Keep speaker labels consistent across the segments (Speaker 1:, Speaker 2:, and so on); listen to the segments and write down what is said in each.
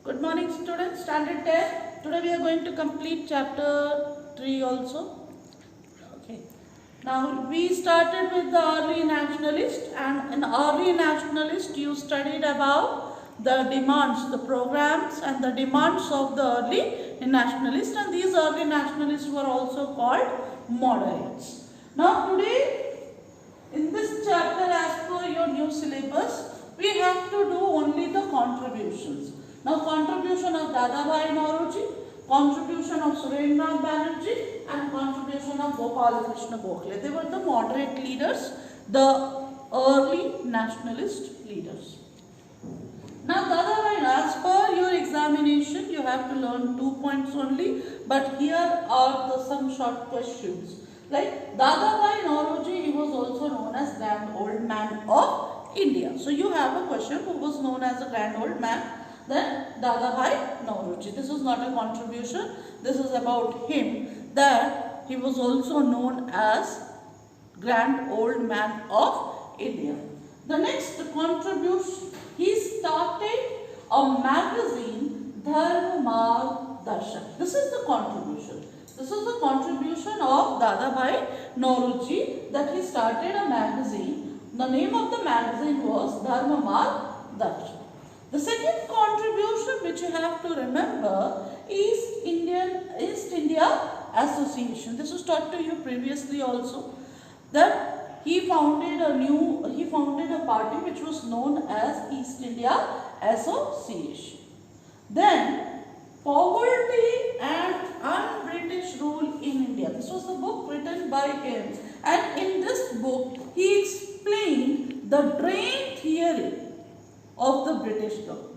Speaker 1: Good morning students, standard 10. Today we are going to complete chapter 3 also. Okay. Now we started with the early nationalist, and in early nationalist you studied about the demands, the programs and the demands of the early nationalists, and these early nationalists were also called moderates. Now today in this chapter, as per your new syllabus, we have to do only the contributions. Now contribution of Dadabhai Naoroji, contribution of Surendranath Banerjee and contribution of Gopal Krishna Gokhale. They were the moderate leaders, the early nationalist leaders. Now Dadabhai, as per your examination, you have to learn 2 points only, but here are some short questions. Like Dadabhai Naoroji, he was also known as Grand Old Man of India. So you have a question, who was known as a Grand Old Man? Then Dadabhai Naoroji. This is not a contribution. This is about him, that he was also known as Grand Old Man of India. The next contribution, he started a magazine, Dharma Margdarshan. This is the contribution. This is the contribution of Dadabhai Naoroji, that he started a magazine. The name of the magazine was Dharma Margdarshan. The second contribution which you have to remember is East India Association. This was taught to you previously also, that he founded a party which was known as East India Association. Then Poverty and Un-British Rule in India. This was a book written by him, and in this book he explained the drain theory of the British government.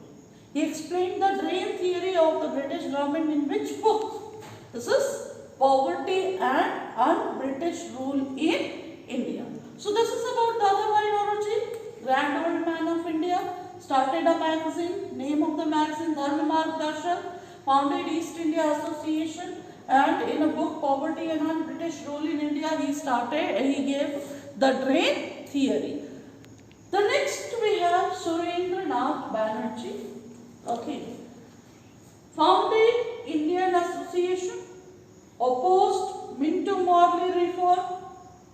Speaker 1: He explained the drain theory of the British government in which book? This is Poverty and Un-British Rule in India. So this is about Dadabhai Naoroji, Grand Old Man of India, started a magazine, name of the magazine Dharma Margdarshan, founded East India Association, and in a book Poverty and Un-British Rule in India he gave the drain theory. The next we have Surendranath Banerjee. Okay. Founded Indian Association, opposed Minto Morley reform.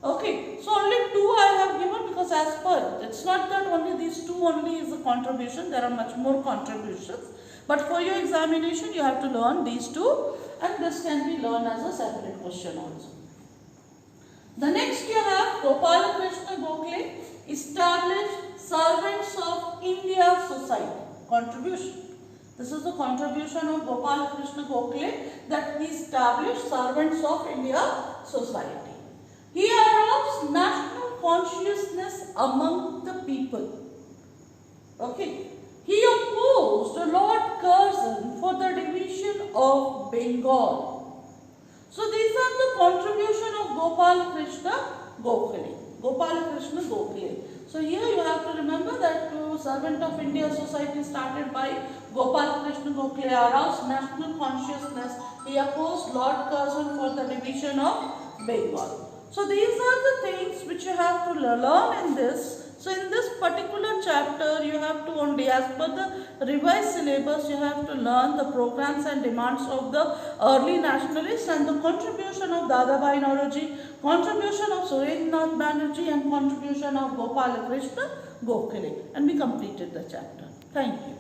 Speaker 1: Okay, so only two I have given because as per, it's not that only these two only is a contribution, there are much more contributions. But for your examination you have to learn these two, and this can be learned as a separate question also. The next you have Gopal Krishna Gokhale, established Servants of India Society. Contribution. This is the contribution of Gopal Krishna Gokhale, that he established Servants of India Society. He aroused national consciousness among the people. Okay. He opposed Lord Curzon for the division of Bengal. So these are the contribution of Gopal Krishna Gokhale. So here you have to remember that Servant of India Society started by Gopal Krishna Gokhale, aroused national consciousness. He opposed Lord Curzon for the division of Bengal. So these are the things which you have to learn in this. So in this particular chapter you have to only, as per the revised syllabus, you have to learn the programs and demands of the early nationalists and the contribution of Dadabhai Naoroji, contribution of Surendranath Banerjee and contribution of Gopal Krishna Gokhale, and we completed the chapter. Thank you.